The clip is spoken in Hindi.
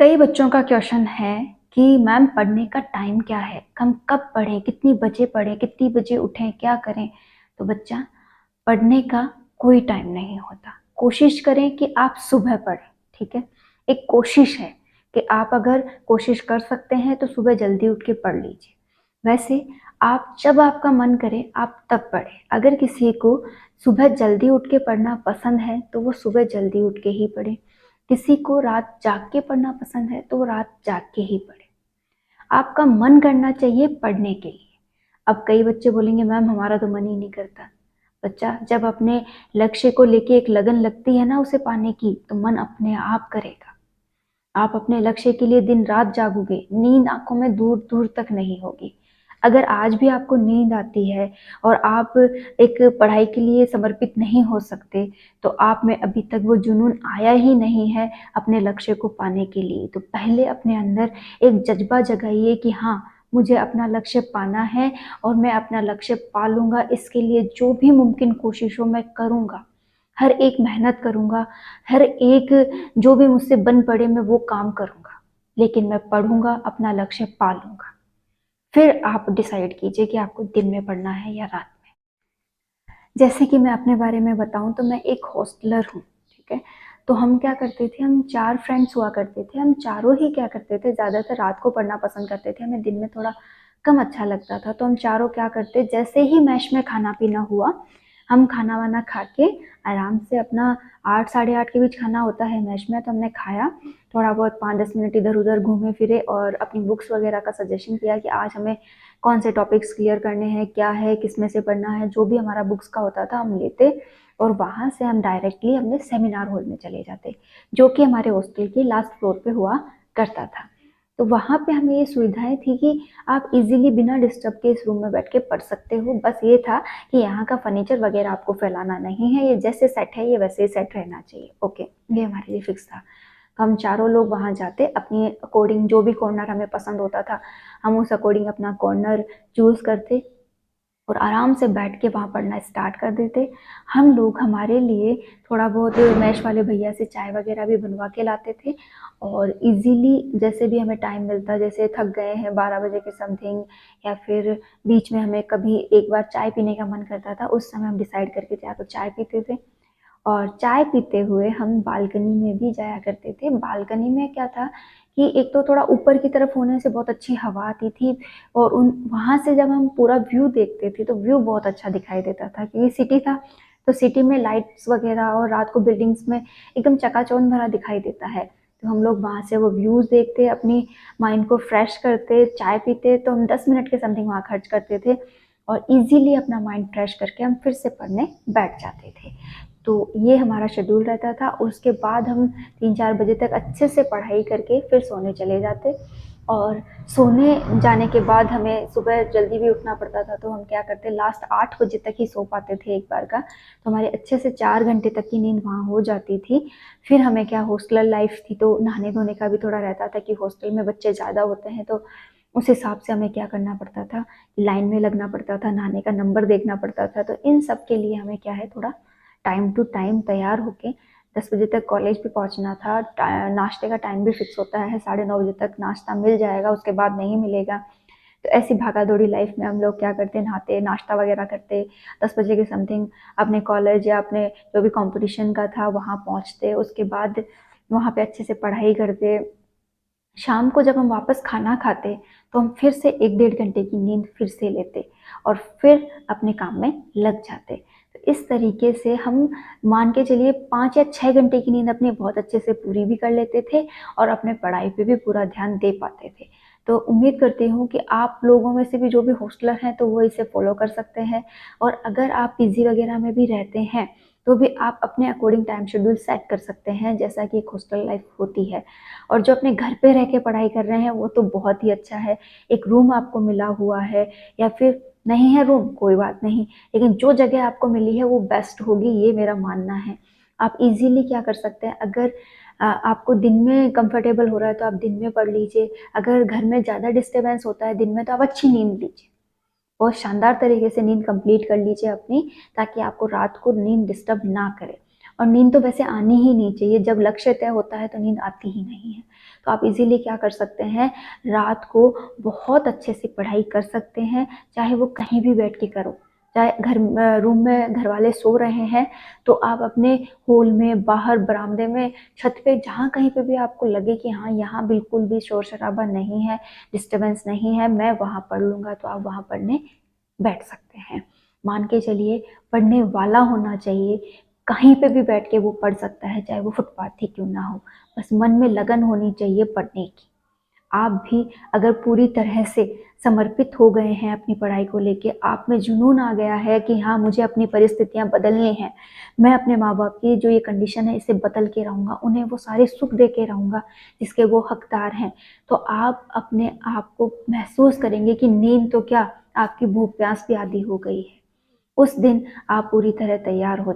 कई बच्चों का क्वेश्चन है कि मैम पढ़ने का टाइम क्या है, हम कब पढ़ें, कितनी बजे पढ़ें, कितनी बजे उठें, क्या करें। तो बच्चा, पढ़ने का कोई टाइम नहीं होता। कोशिश करें कि आप सुबह पढ़ें। ठीक है, एक कोशिश है कि आप अगर कोशिश कर सकते हैं तो सुबह जल्दी उठ के पढ़ लीजिए। वैसे आप जब आपका मन करे आप तब पढ़ें। अगर किसी को सुबह जल्दी उठ के पढ़ना पसंद है तो वो सुबह जल्दी उठ के ही पढ़े। किसी को रात जाग के पढ़ना पसंद है तो वो रात जाग के ही पढ़े। आपका मन करना चाहिए पढ़ने के लिए। अब कई बच्चे बोलेंगे मैम हमारा तो मन ही नहीं करता। बच्चा, जब अपने लक्ष्य को लेके एक लगन लगती है ना उसे पाने की, तो मन अपने आप करेगा। आप अपने लक्ष्य के लिए दिन रात जागोगे, नींद आंखों में दूर दूर तक नहीं होगी। अगर आज भी आपको नींद आती है और आप एक पढ़ाई के लिए समर्पित नहीं हो सकते, तो आप में अभी तक वो जुनून आया ही नहीं है अपने लक्ष्य को पाने के लिए। तो पहले अपने अंदर एक जज्बा जगाइए कि हाँ, मुझे अपना लक्ष्य पाना है और मैं अपना लक्ष्य पा लूंगा। इसके लिए जो भी मुमकिन कोशिश हो मैं करूंगा, हर एक मेहनत करूंगा, हर एक जो भी मुझसे बन पड़े मैं वो काम करूंगा, लेकिन मैं पढ़ूंगा, अपना लक्ष्य पा लूंगा। फिर आप डिसाइड कीजिए कि आपको दिन में पढ़ना है या रात में। जैसे कि मैं अपने बारे में बताऊं तो मैं एक हॉस्टलर हूँ। ठीक है, तो हम क्या करते थे, हम 4 फ्रेंड्स हुआ करते थे। हम चारों ही क्या करते थे, ज़्यादातर रात को पढ़ना पसंद करते थे, हमें दिन में थोड़ा कम अच्छा लगता था। तो हम चारों क्या करते, जैसे ही मैश में खाना पीना हुआ, हम खाना वाना खा के आराम से अपना 8 साढ़े 8 के बीच खाना होता है मैश में, तो हमने खाया, थोड़ा बहुत 5-10 मिनट इधर उधर घूमे फिरे और अपनी बुक्स वगैरह का सजेशन किया कि आज हमें कौन से टॉपिक्स क्लियर करने हैं, क्या है, किस में से पढ़ना है। जो भी हमारा बुक्स का होता था हम लेते और वहाँ से हम डायरेक्टली अपने सेमिनार हॉल में चले जाते, जो कि हमारे हॉस्टल के लास्ट फ्लोर पे हुआ करता था। तो वहाँ पे हमें ये सुविधाएं थी कि आप इजीली बिना डिस्टर्ब के इस रूम में बैठ के पढ़ सकते हो। बस ये था कि यहाँ का फर्नीचर वगैरह आपको फैलाना नहीं है, ये जैसे सेट है ये वैसे ही सेट रहना चाहिए। ओके, ये हमारे लिए फिक्स था। तो हम चारों लोग वहाँ जाते, अपनी अकॉर्डिंग जो भी कॉर्नर हमें पसंद होता था हम उस अकॉर्डिंग अपना कॉर्नर चूज करते और आराम से बैठ के वहाँ पढ़ना स्टार्ट कर देते। हम लोग हमारे लिए थोड़ा बहुत मैश वाले भैया से चाय वगैरह भी बनवा के लाते थे और इजीली जैसे भी हमें टाइम मिलता, जैसे थक गए हैं 12 बजे के समथिंग, या फिर बीच में हमें कभी एक बार चाय पीने का मन करता था, उस समय हम डिसाइड करके या तो चाय पीते थे। और चाय पीते हुए हम बालकनी में भी जाया करते थे। बालकनी में क्या था कि एक तो थोड़ा ऊपर की तरफ होने से बहुत अच्छी हवा आती थी और उन वहाँ से जब हम पूरा व्यू देखते थे तो व्यू बहुत अच्छा दिखाई देता था, क्योंकि सिटी था तो सिटी में लाइट्स वगैरह और रात को बिल्डिंग्स में एकदम चकाचौंध भरा दिखाई देता है। तो हम लोग वहाँ से वो व्यूज़ देखते, अपनी माइंड को फ्रेश करते, चाय पीते। तो हम 10 मिनट के समथिंग वहाँ खर्च करते थे और इजीली अपना माइंड फ्रेश करके हम फिर से पढ़ने बैठ जाते थे। तो ये हमारा शेड्यूल रहता था। उसके बाद हम 3-4 बजे तक अच्छे से पढ़ाई करके फिर सोने चले जाते और सोने जाने के बाद हमें सुबह जल्दी भी उठना पड़ता था। तो हम क्या करते, लास्ट 8 बजे तक ही सो पाते थे एक बार का, तो हमारे अच्छे से 4 घंटे तक की नींद वहाँ हो जाती थी। फिर हमें क्या, हॉस्टल लाइफ थी तो नहाने धोने का भी थोड़ा रहता था कि हॉस्टल में बच्चे ज़्यादा होते हैं, तो उस हिसाब से हमें क्या करना पड़ता था, लाइन में लगना पड़ता था, नहाने का नंबर देखना पड़ता था। तो इन सब के लिए हमें क्या है, थोड़ा टाइम टू टाइम तैयार होके 10 बजे तक कॉलेज भी पहुंचना था। नाश्ते का टाइम भी फिक्स होता है, 9:30 बजे तक नाश्ता मिल जाएगा, उसके बाद नहीं मिलेगा। तो ऐसी भागा दौड़ी लाइफ में हम लोग क्या करते, नहाते, नाश्ता वगैरह करते, 10 बजे के समथिंग अपने कॉलेज या अपने जो भी कंपटीशन का था वहाँ पहुँचते। उसके बाद वहाँ पे अच्छे से पढ़ाई करते। शाम को जब हम वापस खाना खाते तो हम फिर से 1-1.5 घंटे की नींद फिर से लेते और फिर अपने काम में लग जाते। तो इस तरीके से हम मान के चलिए 5 या 6 घंटे की नींद अपनी बहुत अच्छे से पूरी भी कर लेते थे और अपने पढ़ाई पे भी पूरा ध्यान दे पाते थे। तो उम्मीद करती हूँ कि आप लोगों में से भी जो भी हॉस्टलर हैं तो वो इसे फॉलो कर सकते हैं। और अगर आप पीजी वगैरह में भी रहते हैं तो भी आप अपने अकॉर्डिंग टाइम शेड्यूल सेट कर सकते हैं, जैसा कि एक हॉस्टल लाइफ होती है। और जो अपने घर पे रह के पढ़ाई कर रहे हैं वो तो बहुत ही अच्छा है, एक रूम आपको मिला हुआ है, या फिर नहीं है रूम कोई बात नहीं, लेकिन जो जगह आपको मिली है वो बेस्ट होगी, ये मेरा मानना है। आप इजीली क्या कर सकते हैं, अगर आपको दिन में कंफर्टेबल हो रहा है तो आप दिन में पढ़ लीजिए। अगर घर में ज़्यादा डिस्टर्बेंस होता है दिन में तो आप अच्छी नींद लीजिए, बहुत शानदार तरीके से नींद कंप्लीट कर लीजिए अपनी, ताकि आपको रात को नींद डिस्टर्ब ना करे। और नींद तो वैसे आनी ही नहीं चाहिए, जब लक्ष्य तय होता है तो नींद आती ही नहीं है। तो आप इजीली क्या कर सकते हैं, रात को बहुत अच्छे से पढ़ाई कर सकते हैं, चाहे वो कहीं भी बैठ के करो, चाहे रूम में घर वाले सो रहे हैं तो आप अपने हॉल में, बाहर बरामदे में, छत पे, जहाँ कहीं पे भी आपको लगे कि हाँ यहाँ बिल्कुल भी शोर शराबा नहीं है, डिस्टरबेंस नहीं है, मैं वहाँ पढ़ लूँगा, तो आप वहाँ पढ़ने बैठ सकते हैं। मान के चलिए पढ़ने वाला होना चाहिए, कहीं पे भी बैठ के वो पढ़ सकता है, चाहे वो फुटपाथ ही क्यों ना हो, बस मन में लगन होनी चाहिए पढ़ने की। आप भी अगर पूरी तरह से समर्पित हो गए हैं अपनी पढ़ाई को लेके, आप में जुनून आ गया है कि हाँ मुझे अपनी परिस्थितियां बदलनी है, मैं अपने माँ बाप की जो ये कंडीशन है इसे बदल के रहूँगा, उन्हें वो सारे सुख दे के रहूँगा जिसके वो हकदार हैं, तो आप अपने आप को महसूस करेंगे कि नींद तो क्या, आपकी भूख प्यास भी आदि हो गई है। उस दिन आप पूरी तरह तैयार हो